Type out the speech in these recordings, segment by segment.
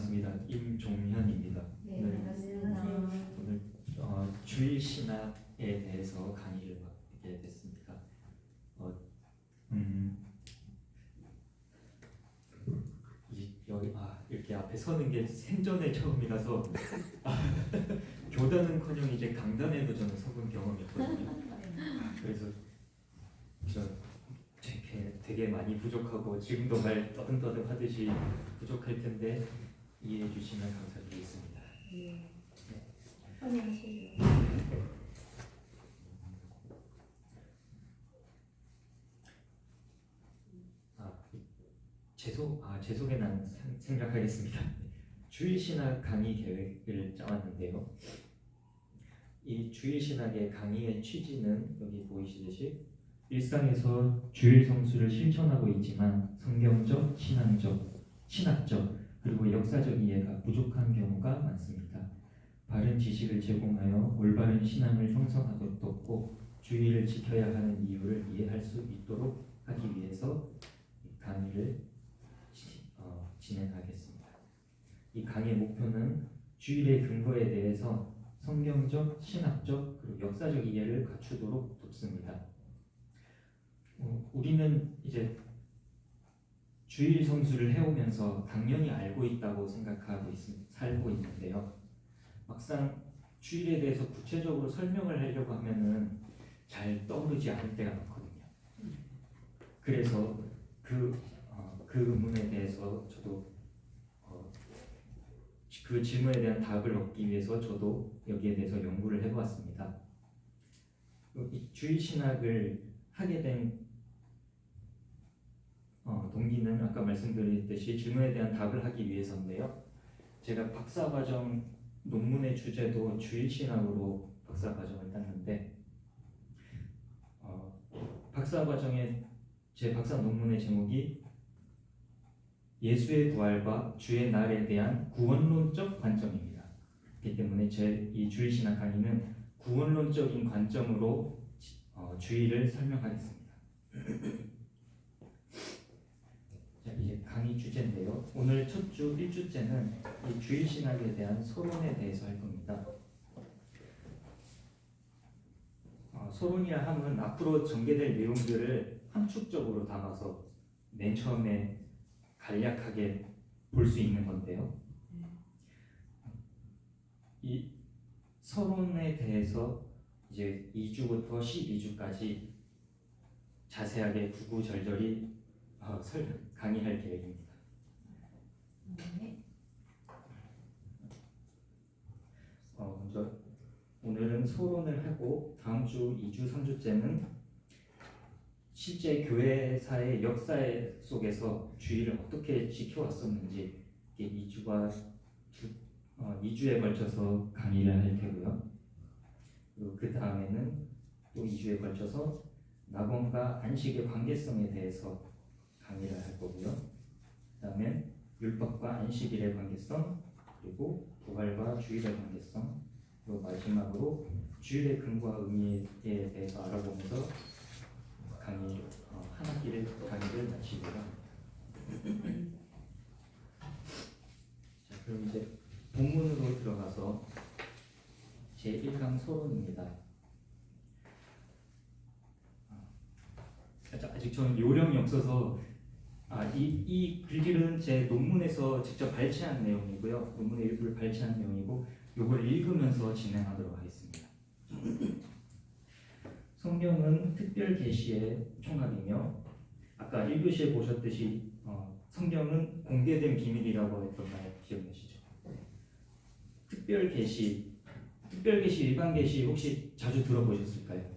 반갑습니다. 임종현입니다. 네, 반갑습니다. 오늘 주일 신학에 대해서 강의를 맡게 됐습니다. 이렇게 앞에 서는 게 생전에 처음이라서 교단은커녕 이제 강단에도 저는 서본 경험이 있거든요. 그래서 되게 많이 부족하고 지금도 말 떠듬떠듬 하듯이 부족할 텐데 이해해 주시면 감사드리겠습니다. 네. 환영하세요. 제 소개는 생략하겠습니다. 주일신학 강의 계획을 짜왔는데요. 이 주일신학의 강의의 취지는 여기 보이시듯이 일상에서 주일 성수를 실천하고 있지만 성경적, 신학적, 그리고 역사적 이해가 부족한 경우가 많습니다. 바른 지식을 제공하여 올바른 신앙을 형성하도록 주일을 지켜야 하는 이유를 이해할 수 있도록 하기 위해서 이 강의를 진행하겠습니다. 이 강의의 목표는 주일의 근거에 대해서 성경적, 신학적, 그리고 역사적 이해를 갖추도록 돕습니다. 우리는 이제 주일 성수를 해오면서 당연히 알고 있다고 생각하고 살고 있는데요. 막상 주일에 대해서 구체적으로 설명을 하려고 하면은 잘 떠오르지 않을 때가 많거든요. 그래서 그 의문에 대해서 저도 그 질문에 대한 답을 얻기 위해서 저도 여기에 대해서 연구를 해보았습니다. 이 주일 신학을 하게 된 동기는 아까 말씀드렸듯이 질문에 대한 답을 하기 위해서인데요. 제가 박사과정 논문의 주제도 주일신학으로 박사과정을 땄는데 박사과정에 제 박사 논문의 제목이 예수의 부활과 주의 날에 대한 구원론적 관점입니다. 그렇기 때문에 제 이 주일신학 강의는 구원론적인 관점으로 주일을 설명하겠습니다. 자, 이제 강의 주제인데요. 오늘 첫 주 1주째는 이 주일신학에 대한 서론에 대해서 할 겁니다. 서론이라 함은 앞으로 전개될 내용들을 함축적으로 담아서 맨 처음에 간략하게 볼 수 있는 건데요. 이 서론에 대해서 이제 2주부터 12주까지 자세하게 구구절절히 강의할 계획입니다. 먼저 오늘은 서론을 하고 다음 주 2주, 3주째는 실제 교회사의 역사 속에서 주일을 어떻게 지켜왔었는지 2주에 걸쳐서 강의를 할 테고요. 그리고 그 다음에는 또 2주에 걸쳐서 낙원과 안식의 관계성에 대해서 강의를 할 거고요. 그 다음에 율법과 안식일의 관계성, 그리고 부활과 주일의 관계성, 그리고 마지막으로 주일의 근거와 의미에 대해서 알아보면서 한 학기를 강의를 마치고요. 자, 그럼 이제 본문으로 들어가서 제1강 서론입니다. 아직 저는 요령이 없어서 이 글들은 제 논문에서 직접 발췌한 내용이고요. 논문의 일부를 발췌한 내용이고 이걸 읽으면서 진행하도록 하겠습니다. 성경은 특별 계시의 총합이며 아까 1교시에 보셨듯이 성경은 공개된 비밀이라고 했던 말 기억나시죠? 특별 계시, 일반 계시 혹시 자주 들어보셨을까요?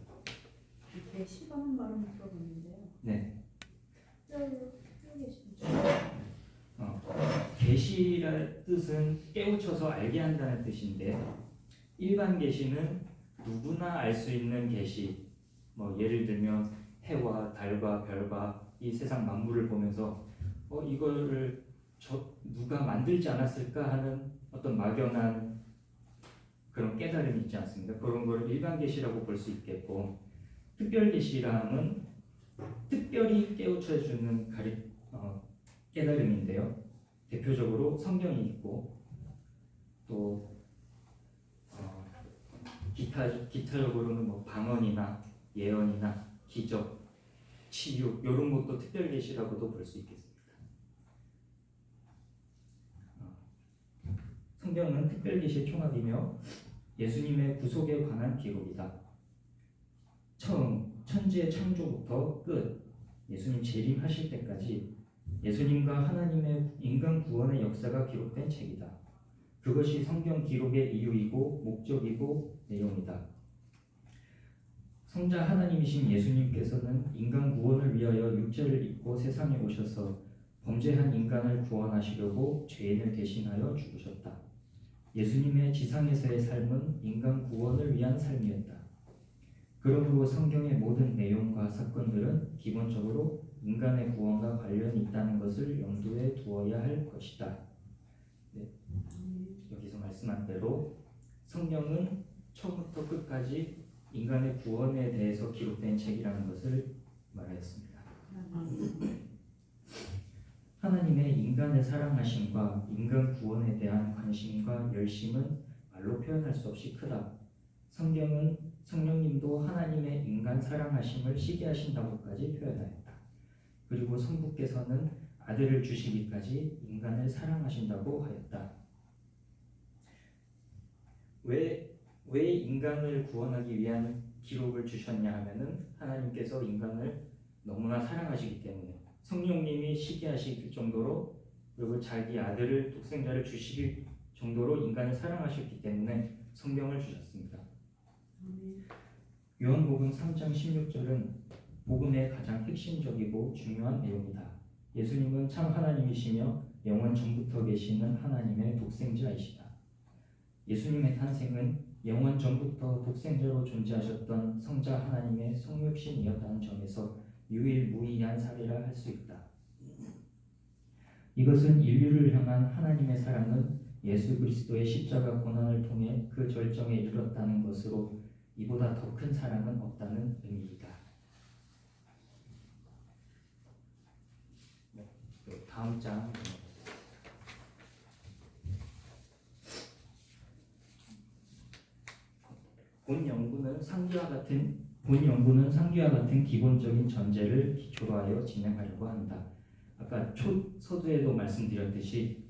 이렇게 시간은 말은 들어봤는데요. 네. 특별 계시란 뜻은 깨우쳐서 알게 한다는 뜻인데 일반 계시는 누구나 알 수 있는 계시. 예를 들면 해와 달과 별과 이 세상 만물을 보면서 이거를 누가 만들지 않았을까 하는 어떤 막연한 그런 깨달음이 있지 않습니까? 그런 걸 일반 계시라고 볼 수 있겠고, 특별 계시라는 특별히 깨우쳐 주는 깨달음인데요. 대표적으로 성경이 있고 또 기타적으로는 뭐 방언이나 예언이나 기적, 치유 이런 것도 특별 계시라고도 볼 수 있겠습니다. 성경은 특별 계시의 총합이며 예수님의 구속에 관한 기록이다. 처음 천지의 창조부터 끝 예수님 재림하실 때까지 예수님과 하나님의 인간 구원의 역사가 기록된 책이다. 그것이 성경 기록의 이유이고 목적이고 내용이다. 성자 하나님이신 예수님께서는 인간 구원을 위하여 육체를 입고 세상에 오셔서 범죄한 인간을 구원하시려고 죄인을 대신하여 죽으셨다. 예수님의 지상에서의 삶은 인간 구원을 위한 삶이었다. 그러므로 성경의 모든 내용과 사건들은 기본적으로 인간의 구원과 관련이 있다는 것을 염두에 두어야 할 것이다. 네. 여기서 말씀한 대로 성경은 처음부터 끝까지 인간의 구원에 대해서 기록된 책이라는 것을 말하였습니다. 하나님의 인간을 사랑하심과 인간 구원에 대한 관심과 열심은 말로 표현할 수 없이 크다. 성경은 성령님도 하나님의 인간 사랑하심을 시기하신다고까지 표현하였다. 그리고 성부께서는 아들을 주시기까지 인간을 사랑하신다고 하였다. 왜 인간을 구원하기 위한 기록을 주셨냐 하면은 하나님께서 인간을 너무나 사랑하시기 때문에 성령님이 시기하실 정도로 그리고 자기 아들을 독생자를 주실 정도로 인간을 사랑하셨기 때문에 성경을 주셨습니다. 요한복음 3장 16절은 복음의 가장 핵심적이고 중요한 내용이다. 예수님은 참 하나님이시며 영원 전부터 계시는 하나님의 독생자이시다. 예수님의 탄생은 영원 전부터 독생자로 존재하셨던 성자 하나님의 성육신이었다는 점에서 유일무이한 사례라 할 수 있다. 이것은 인류를 향한 하나님의 사랑은 예수 그리스도의 십자가 고난을 통해 그 절정에 이르렀다는 것으로 이보다 더 큰 사랑은 없다는 의미이다. 네, 다음 장. 본 연구는 상기와 같은 기본적인 전제를 기초로 하여 진행하려고 한다. 아까 서두에도 말씀드렸듯이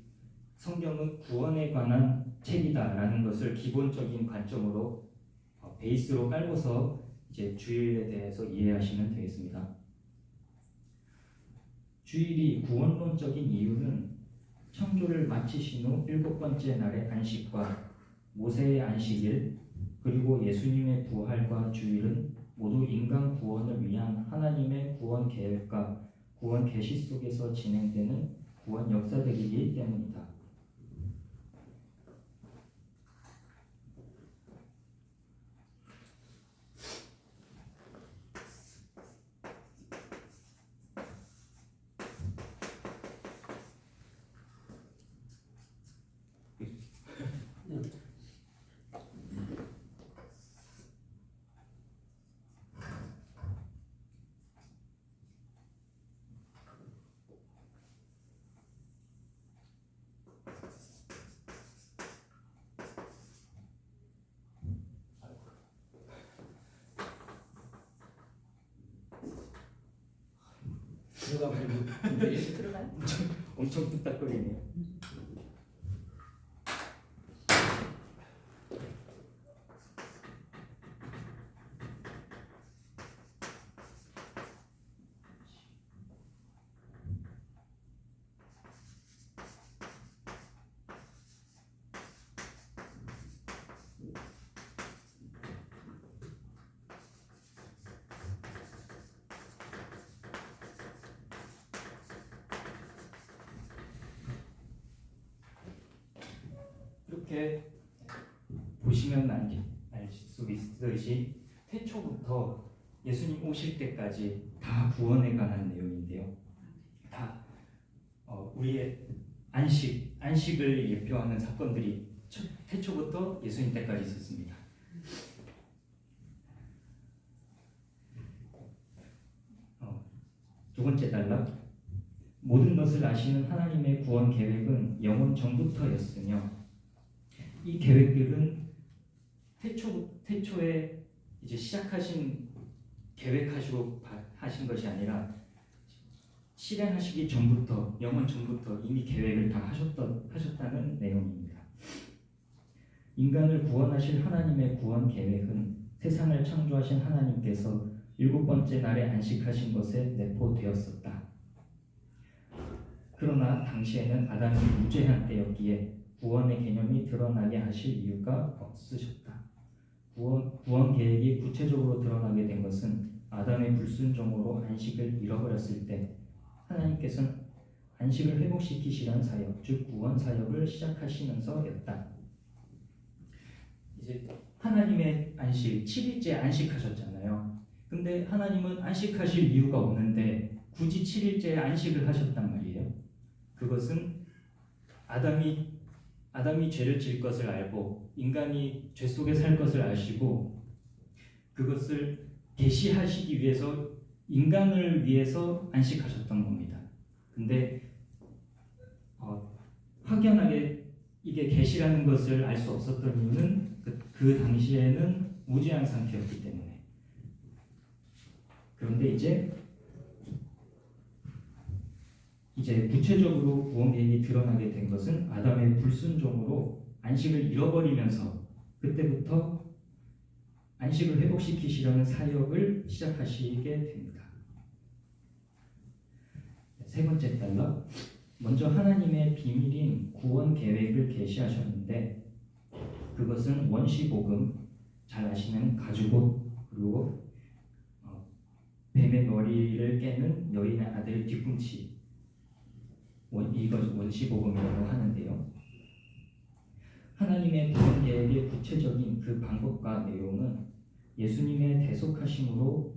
성경은 구원에 관한 책이다라는 것을 기본적인 관점으로 베이스로 깔고서 이제 주일에 대해서 이해하시면 되겠습니다. 주일이 구원론적인 이유는 창조를 마치신 후 7번째 날의 안식과 모세의 안식일 그리고 예수님의 부활과 주일은 모두 인간 구원을 위한 하나님의 구원 계획과 구원 계시 속에서 진행되는 구원 역사들이기 때문이다. 들어가요? 엄청 뚝딱거리네요. 이렇게 보시면 알 수 있듯이 태초부터 예수님 오실 때까지 다 구원에 관한 내용인데요. 다 우리의 안식을 예표하는 사건들이 태초부터 예수님 때까지 있었습니다. 두 번째 단락 모든 것을 아시는 하나님의 구원 계획은 영원 전부터였으며 이 계획들은 태초에 이제 시작하신 계획하시고 하신 것이 아니라 실행하시기 전부터 영원 전부터 이미 계획을 다 하셨다는 내용입니다. 인간을 구원하실 하나님의 구원 계획은 세상을 창조하신 하나님께서 7번째 날에 안식하신 것에 내포되었었다. 그러나 당시에는 아담이 무죄한 때였기에 구원의 개념이 드러나게 하실 이유가 없으셨다. 구원 계획이 구체적으로 드러나게 된 것은 아담의 불순종으로 안식을 잃어버렸을 때 하나님께서는 안식을 회복시키시라는 사역, 즉 구원 사역을 시작하시면서였다. 이제 하나님의 안식, 7일째 안식하셨잖아요. 근데 하나님은 안식하실 이유가 없는데 굳이 7일째 안식을 하셨단 말이에요. 그것은 아담이 죄를 지을 것을 알고 인간이 죄 속에 살 것을 아시고 그것을 계시하시기 위해서 인간을 위해서 안식하셨던 겁니다. 근데 확연하게 이게 계시라는 것을 알 수 없었던 이유는 그 당시에는 무죄한 상태였기 때문에. 그런데 이제 구체적으로 구원 계획이 드러나게 된 것은 아담의 불순종으로 안식을 잃어버리면서 그때부터 안식을 회복시키시려는 사역을 시작하시게 됩니다. 세 번째 달러, 먼저 하나님의 비밀인 구원 계획을 계시하셨는데 그것은 원시복음, 잘 아시는 가죽옷, 그리고 뱀의 머리를 깨는 여인의 아들 뒤꿈치, 이것 원시복음이라고 하는데요. 하나님의 구원 계획의 구체적인 그 방법과 내용은 예수님의 대속하심으로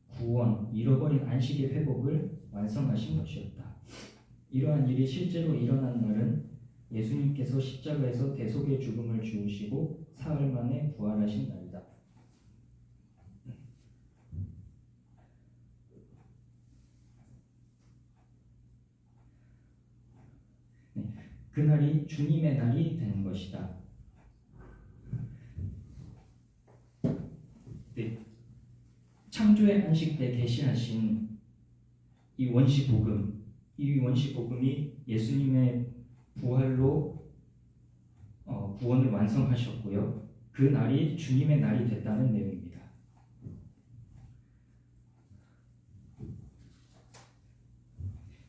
구원, 잃어버린 안식의 회복을 완성하신 것이었다. 이러한 일이 실제로 일어난 날은 예수님께서 십자가에서 대속의 죽음을 주우시고 사흘 만에 부활하신 날이다. 그날이 주님의 날이 되는 것이다. 네. 창조의 안식 때 계시하신 이 원시복음이 예수님의 부활로 구원을 완성하셨고요. 그 날이 주님의 날이 됐다는 내용입니다.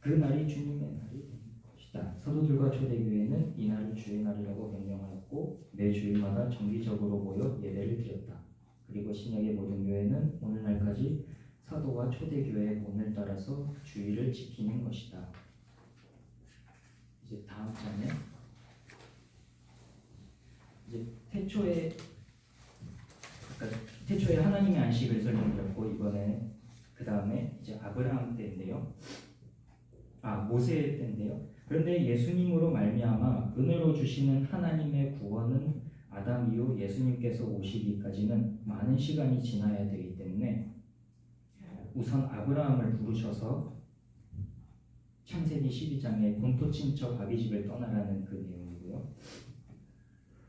그 날이 주님의 날이 된 것이다. 사도들과 초대교회는 이 날을 주의 날이라고 명명하였고 매 주일마다 정기적으로 모여 예배를 드렸다. 그리고 신약의 모든 교회는 오늘날까지 사도와 초대교회의 본을 따라서 주의를 지키는 것이다. 이제 다음 장에 이제 태초에 하나님의 안식을 설명드렸고 이번에 그 다음에 이제 아브라함 때인데요. 모세 때인데요. 그런데 예수님으로 말미암아 은혜로 주시는 하나님의 구원은 아담 이후 예수님께서 오시기까지는 많은 시간이 지나야 되기 때문에 우선 아브라함을 부르셔서 창세기 12장에 본토 친척 아비집을 떠나라는 그 내용이고요.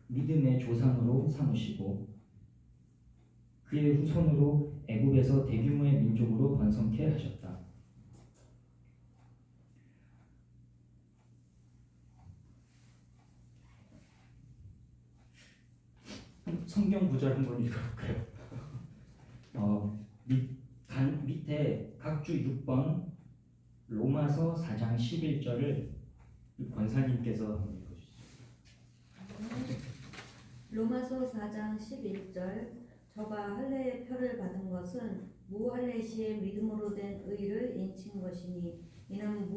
믿음의 조상으로 삼으시고 그의 후손으로 애굽에서 대규모의 민족으로 번성케 하셨다. 성경 구절 한번 읽어볼까요? 밑에 각주 6번 로마서 4장 11절을 권사님께서 한번 읽어주시죠. 로마서 4장 11절 저가 할례의 표를 받은 것은 무할례 시에 믿음으로 된 의를 인친 것이니 이는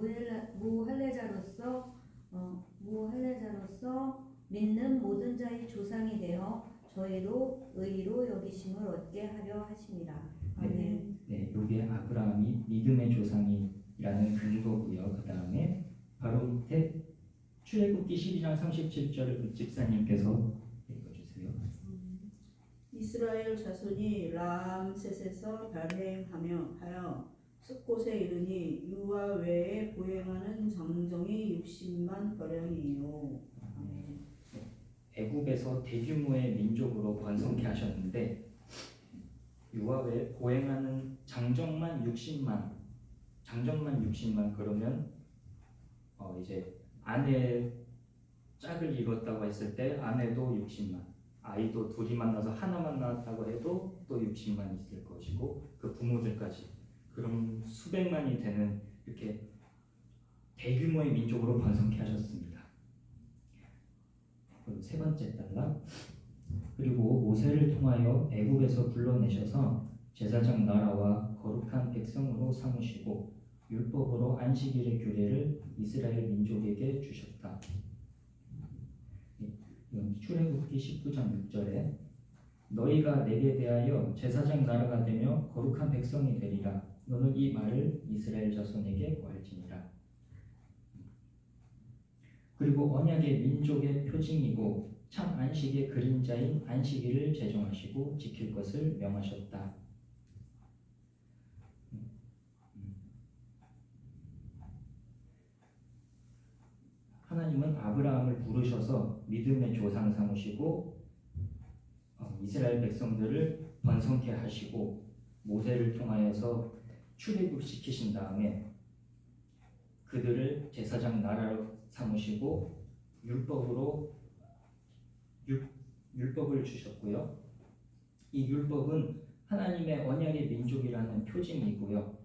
무할례자로서 믿는 모든 자의 조상이 되어 저희로 의로 여기심을 얻게 하려 하심이라. 아멘. 네, 여기에 아브라함이 믿음의 조상이라는 근거고요. 그 다음에 바로 밑에 출애굽기 12장 37절을 집사님께서 읽어주세요. 이스라엘 자손이 라암셋에서 발행하며 하여 숫곳에 이르니 유아 외에 보행하는 장정이 60만 가량이요. 아멘. 애굽에서 대규모의 민족으로 번성케 하셨는데 유아 외에 보행하는 장정만 60만, 그러면 이제 아내 짝을 이뤘다고 했을 때 아내도 60만, 아이도 둘이 만나서 하나만 낳았다고 해도 또 60만 있을 것이고 그 부모들까지 그럼 수백만이 되는 이렇게 대규모의 민족으로 번성케 하셨습니다. 그리고 세 번째 단락, 그리고 모세를 통하여 애굽에서 불러내셔서 제사장 나라와 거룩한 백성으로 삼으시고 율법으로 안식일의 규례를 이스라엘 민족에게 주셨다. 이건 출애굽기 19장 6절에 너희가 내게 대하여 제사장 나라가 되며 거룩한 백성이 되리라. 너는 이 말을 이스라엘 자손에게 고할지니라. 그리고 언약의 민족의 표징이고 참 안식의 그림자인 안식일을 제정하시고 지킬 것을 명하셨다. 하나님은 아브라함을 부르셔서 믿음의 조상 삼으시고 이스라엘 백성들을 번성케 하시고 모세를 통하여서 출애굽시키신 다음에 그들을 제사장 나라로 삼으시고 율법을 주셨고요. 이 율법은 하나님의 언약의 민족이라는 표징이고요.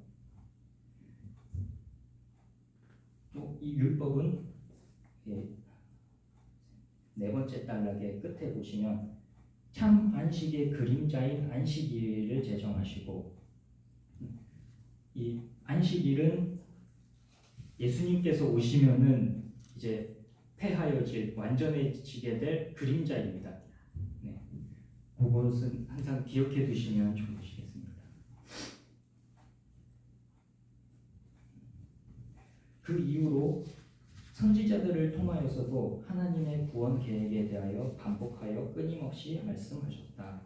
또 이 율법은 네 번째 단락의 끝에 보시면 참 안식의 그림자인 안식일을 제정하시고 이 안식일은 예수님께서 오시면은 이제 폐하여질 완전해지게 될 그림자입니다. 네, 그것은 항상 기억해 두시면 좋으시겠습니다. 그 이후로 선지자들을 통하여서도 하나님의 구원 계획에 대하여 반복하여 끊임없이 말씀하셨다.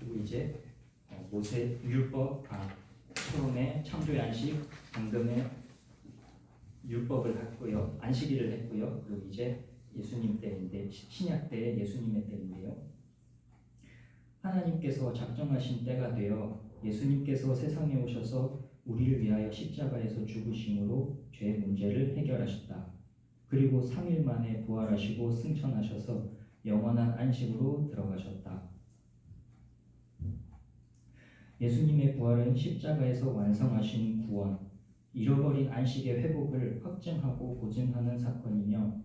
그리고 이제 모세 율법, 처음에 창조의 안식, 방금의 율법을 했고요, 안식일을 했고요. 그리고 이제 예수님 때인데 신약 때의 예수님의 때인데요. 하나님께서 작정하신 때가 되어 예수님께서 세상에 오셔서 우리를 위하여 십자가에서 죽으심으로 죄의 문제를 해결하셨다. 그리고 3일 만에 부활하시고 승천하셔서 영원한 안식으로 들어가셨다. 예수님의 부활은 십자가에서 완성하신 구원, 잃어버린 안식의 회복을 확증하고 보증하는 사건이며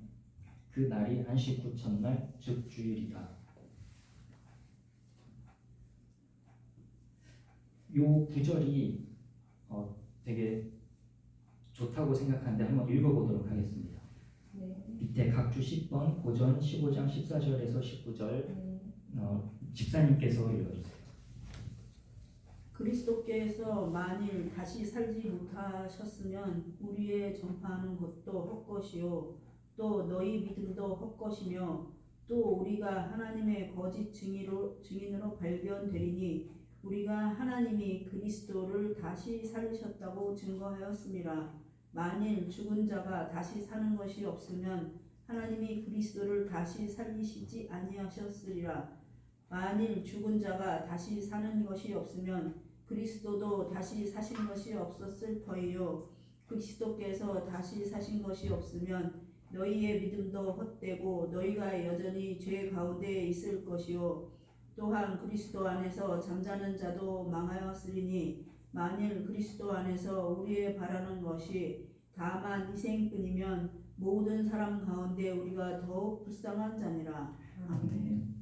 그 날이 안식 후 첫날, 즉 주일이다. 요 구절이 되게 좋다고 생각하는데 한번 읽어보도록 하겠습니다. 네. 밑에 각주 10번, 고전 15장 14절에서 19절 집사님께서 읽어주세요. 그리스도께서 만일 다시 살지 못하셨으면 우리의 전파하는 것도 헛것이요 또 너희 믿음도 헛것이며 또 우리가 하나님의 거짓 증인으로 발견되리니 우리가 하나님이 그리스도를 다시 살리셨다고 증거하였습니다. 만일 죽은 자가 다시 사는 것이 없으면 하나님이 그리스도를 다시 살리시지 아니하셨으리라. 만일 죽은 자가 다시 사는 것이 없으면 그리스도도 다시 사신 것이 없었을 터이요. 그리스도께서 다시 사신 것이 없으면 너희의 믿음도 헛되고 너희가 여전히 죄 가운데 있을 것이요. 또한 그리스도 안에서 잠자는 자도 망하였으리니 만일 그리스도 안에서 우리의 바라는 것이 다만 희생뿐이면 모든 사람 가운데 우리가 더욱 불쌍한 자니라. 아멘.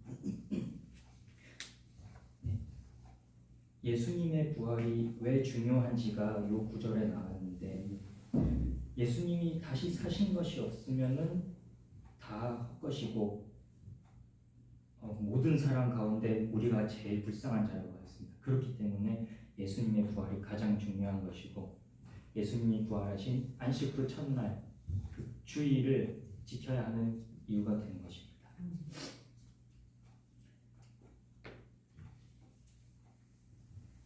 예수님의 부활이 왜 중요한지가 요 구절에 나왔는데 예수님이 다시 사신 것이 없으면은 다 헛것이고 모든 사람 가운데 우리가 제일 불쌍한 자라고 했습니다. 그렇기 때문에 예수님의 부활이 가장 중요한 것이고 예수님이 부활하신 안식 후 첫날 그 주일을 지켜야 하는 이유가 되는 것입니다.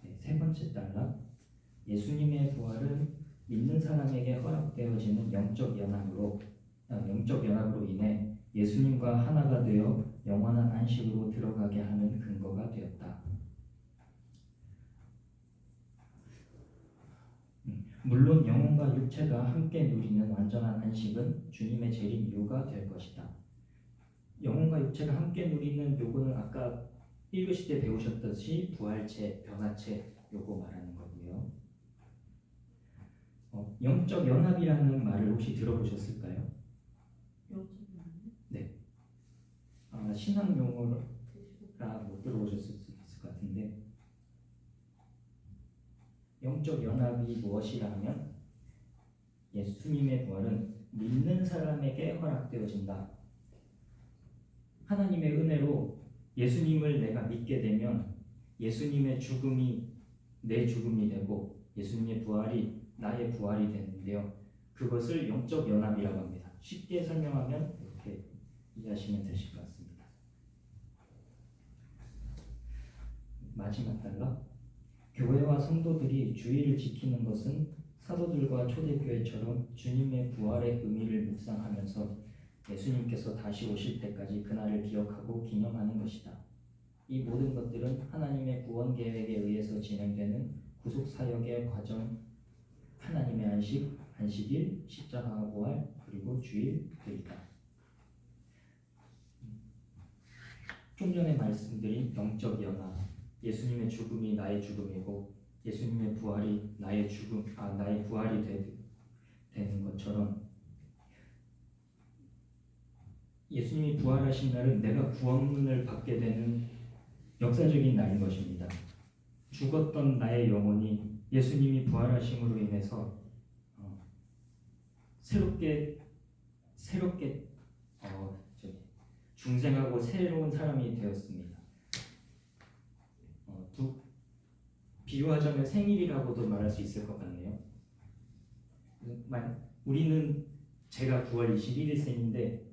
네, 세 번째 단락, 예수님의 부활은 믿는 사람에게 허락되어지는 영적 연합으로 인해 예수님과 하나가 되어 영원한 안식으로 들어가게 하는 근거가 되었다. 물론 영혼과 육체가 함께 누리는 완전한 안식은 주님의 재림 이유가 될 것이다. 영혼과 육체가 함께 누리는 요거는 아까 읽으실 때 배우셨듯이 부활체, 변화체 요거 말하는 거고요. 영적 연합이라는 말을 혹시 들어보셨을까요? 아마 신학 용어라 못 들어보셨을 수 있을 것 같은데, 영적 연합이 무엇이라면 예수님의 부활은 믿는 사람에게 허락되어진다. 하나님의 은혜로 예수님을 내가 믿게 되면 예수님의 죽음이 내 죽음이 되고 예수님의 부활이 나의 부활이 되는데요. 그것을 영적 연합이라고 합니다. 쉽게 설명하면 이렇게 이해하시면 되실 것 같습니다. 마지막 단락, 교회와 성도들이 주의를 지키는 것은 사도들과 초대교회처럼 주님의 부활의 의미를 묵상하면서 예수님께서 다시 오실 때까지 그날을 기억하고 기념하는 것이다. 이 모든 것들은 하나님의 구원 계획에 의해서 진행되는 구속 사역의 과정, 하나님의 안식일, 십자가 부활, 그리고 주일들이다. 좀 전에 말씀드린 영적 연합, 예수님의 죽음이 나의 죽음이고 예수님의 부활이 나의 부활이 되는 것처럼 예수님이 부활하신 날은 내가 구원을 받게 되는 역사적인 날인 것입니다. 죽었던 나의 영혼이 예수님이 부활하심으로 인해서 새롭게 중생하고 새로운 사람이 되었습니다. 비유하자면 생일이라고도 말할 수 있을 것 같네요. 우리는 제가 9월 21일생인데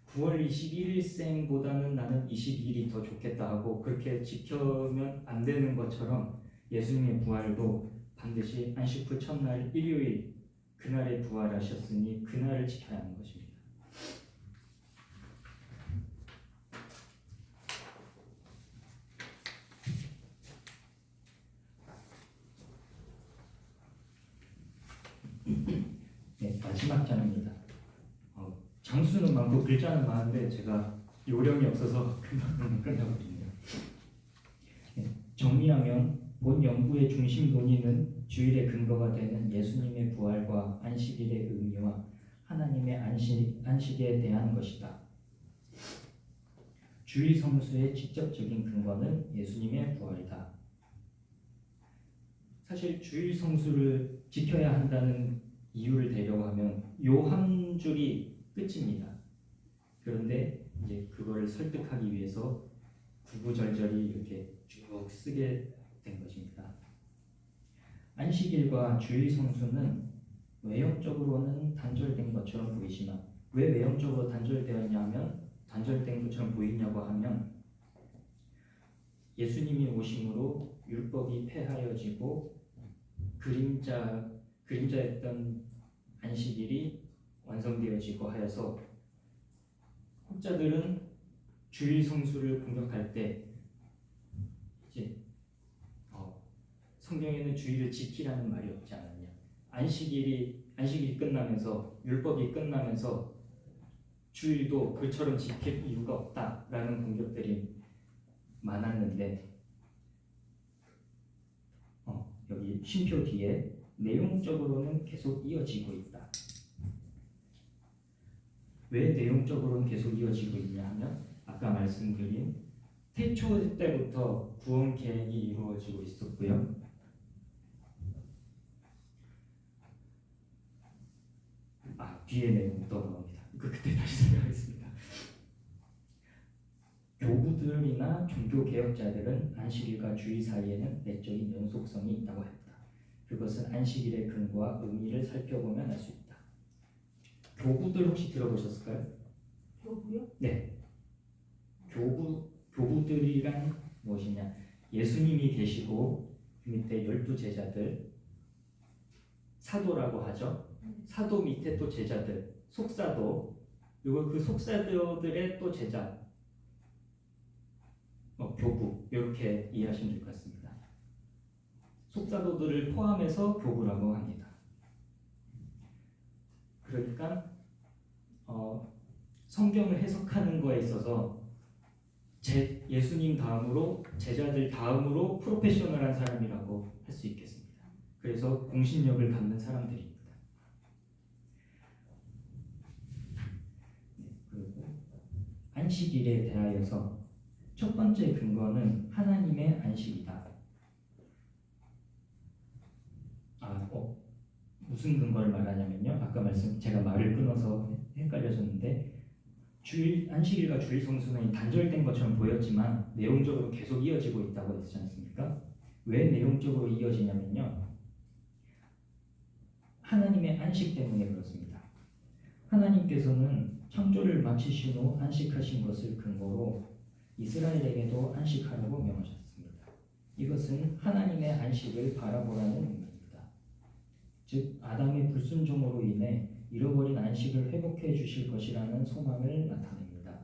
9월 21일생보다는 나는 22일이 더 좋겠다 하고 그렇게 지켜면 안 되는 것처럼 예수님의 부활도 반드시 안식 후 첫날 일요일 그날에 부활하셨으니 그날을 지켜야 하는 것입니다. 네, 마지막 장입니다. 장수는 많고 글자는 많은데 제가 요령이 없어서 금방 끝나버리네요. 네, 정리하면 본 연구의 중심 논의는 주일의 근거가 되는 예수님의 부활과 안식일의 의미와 하나님의 안식에 대한 것이다. 주일 성수의 직접적인 근거는 예수님의 부활이다. 사실 주일 성수를 지켜야 한다는 이유를 대려고 하면 요 한 줄이 끝입니다. 그런데 이제 그거를 설득하기 위해서 구구절절히 이렇게 쭉 쓰게 된 것입니다. 안식일과 주일 성수는 외형적으로는 단절된 것처럼 보이지만 왜 외형적으로 단절된 것처럼 보이냐고 하면 예수님이 오심으로 율법이 폐하여지고 그림자였던 안식일이 완성되어지고 하여서 학자들은 주일 성수를 공격할 때 이제 성경에는 주일을 지키라는 말이 없지 않았냐. 안식일이 끝나면서 율법이 끝나면서 주일도 그처럼 지킬 이유가 없다라는 공격들이 많았는데 여기 쉼표 뒤에 내용적으로는 계속 이어지고 있다. 왜 내용적으로는 계속 이어지고 있냐 하면 아까 말씀드린 태초 때부터 구원 계획이 이루어지고 있었고요. 뒤에 내용 또 나옵니다. 그때 다시 설명하겠습니다. 교부들이나 종교개혁자들은 안식일과 주일 사이에는 내적인 연속성이 있다고 했다. 그것은 안식일의 근거와 의미를 살펴보면 알 수 있다. 교부들 혹시 들어보셨을까요? 교부요? 네. 교부들이란 무엇이냐? 예수님이 계시고 그 밑에 12제자들, 사도라고 하죠. 사도 밑에 또 제자들, 속사도, 그리고 그 속사도들의 또 제자, 교부, 이렇게 이해하시면 될 것 같습니다. 속사도들을 포함해서 교부라고 합니다. 그러니까 성경을 해석하는 거에 있어서 예수님 다음으로, 제자들 다음으로 프로페셔널한 사람이라고 할 수 있겠습니다. 그래서 공신력을 갖는 사람들입니다. 그리고 안식일에 대하여서 첫 번째 근거는 하나님의 안식이다. 무슨 근거를 말하냐면요. 아까 제가 말을 끊어서 헷갈려졌는데, 안식일과 주일 성수는 단절된 것처럼 보였지만 내용적으로 계속 이어지고 있다고 했지 않습니까? 왜 내용적으로 이어지냐면요. 하나님의 안식 때문에 그렇습니다. 하나님께서는 창조를 마치신 후 안식하신 것을 근거로 이스라엘에게도 안식하라고 명하셨습니다. 이것은 하나님의 안식을 바라보라는 의미입니다. 즉 아담의 불순종으로 인해 잃어버린 안식을 회복해 주실 것이라는 소망을 나타냅니다.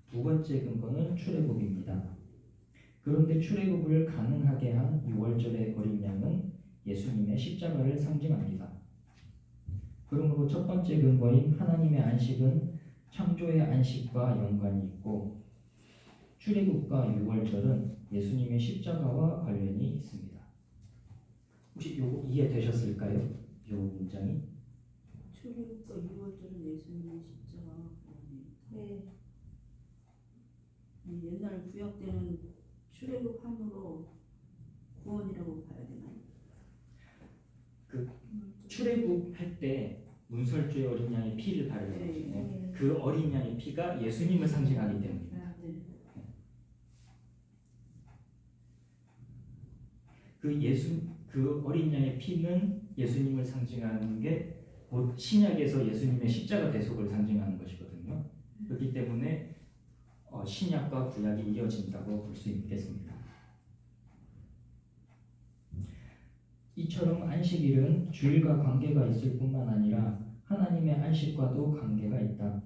두 번째 근거는 출애굽입니다. 그런데 출애굽을 가능하게 한 6월절의 어린 양은 예수님의 십자가를 상징합니다. 그러므로 첫 번째 근거인 하나님의 안식은 창조의 안식과 연관이 있고, 출애굽과 6월절은 예수님의 십자가와 관련이 있습니다. 혹시 요거 이해되셨을까요? 요 문장이? 출애굽과 6월절은 예수님의 십자가. 네. 옛날 구약 때는 출애굽함으로 구원이라고 봐야 되나요? 출애굽할 때 문설주의 어린 양의 피를 바르는 네. 거잖아요. 그 어린 양의 피가 예수님을 상징하기 때문입니다. 네. 그 어린 양의 피는 예수님을 상징하는 게 곧 신약에서 예수님의 십자가 대속을 상징하는 것이거든요. 그렇기 때문에 신약과 구약이 이어진다고 볼 수 있겠습니다. 이처럼 안식일은 주일과 관계가 있을 뿐만 아니라 하나님의 안식과도 관계가 있다.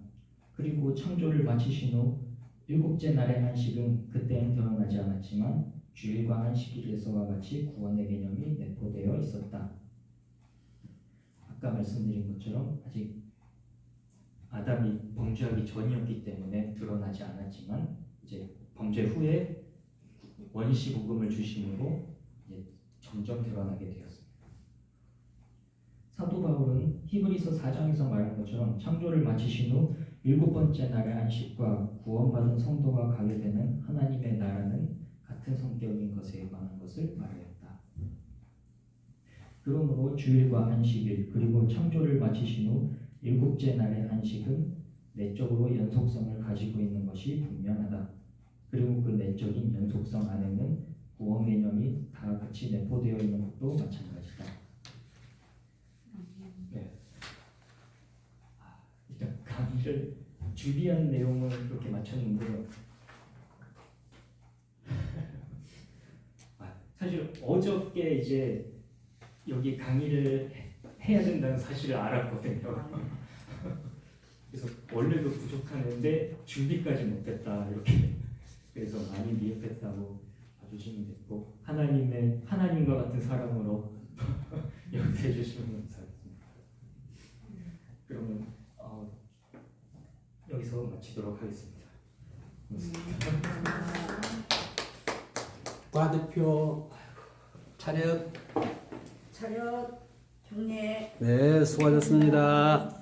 그리고 창조를 마치신 후 일곱째 날의 안식은 그때는 드러나지 않았지만 주일과 안식일에서와 같이 구원의 개념이 내포되어 있었다. 아까 말씀드린 것처럼 아직 아담이 범죄하기 전이었기 때문에 드러나지 않았지만 이제 범죄 후에 원시 복음을 주심으로 이제 점점 드러나게 되었습니다. 사도 바울은 히브리서 4장에서 말한 것처럼 창조를 마치신 후 일곱 번째 날의 안식과 구원받은 성도가 가게 되는 하나님의 나라는 같은 성격인 것에 관한 것을 말하였다. 그러므로 주일과 안식일 그리고 창조를 마치신 후 일곱째 날의 안식은 내적으로 연속성을 가지고 있는 것이 분명하다. 그리고 그 내적인 연속성 안에는 구원 개념이 다 같이 내포되어 있는 것도 마찬가지다. 네. 일단 강의를 준비한 내용은 그렇게 마쳤는데요. 사실 어저께 이제 여기 강의를 해야 된다는 사실을 알았거든요. 그래서 원래도 부족하는데 준비까지 못했다 이렇게. 그래서 많이 미흡했다고 봐주시면 됐고 하나님과 같은 사람으로 역사해 주시면 감사하겠습니다. 그러면 여기서 마치도록 하겠습니다. 과대표 차렷. 차렷 경례. 네, 수고하셨습니다.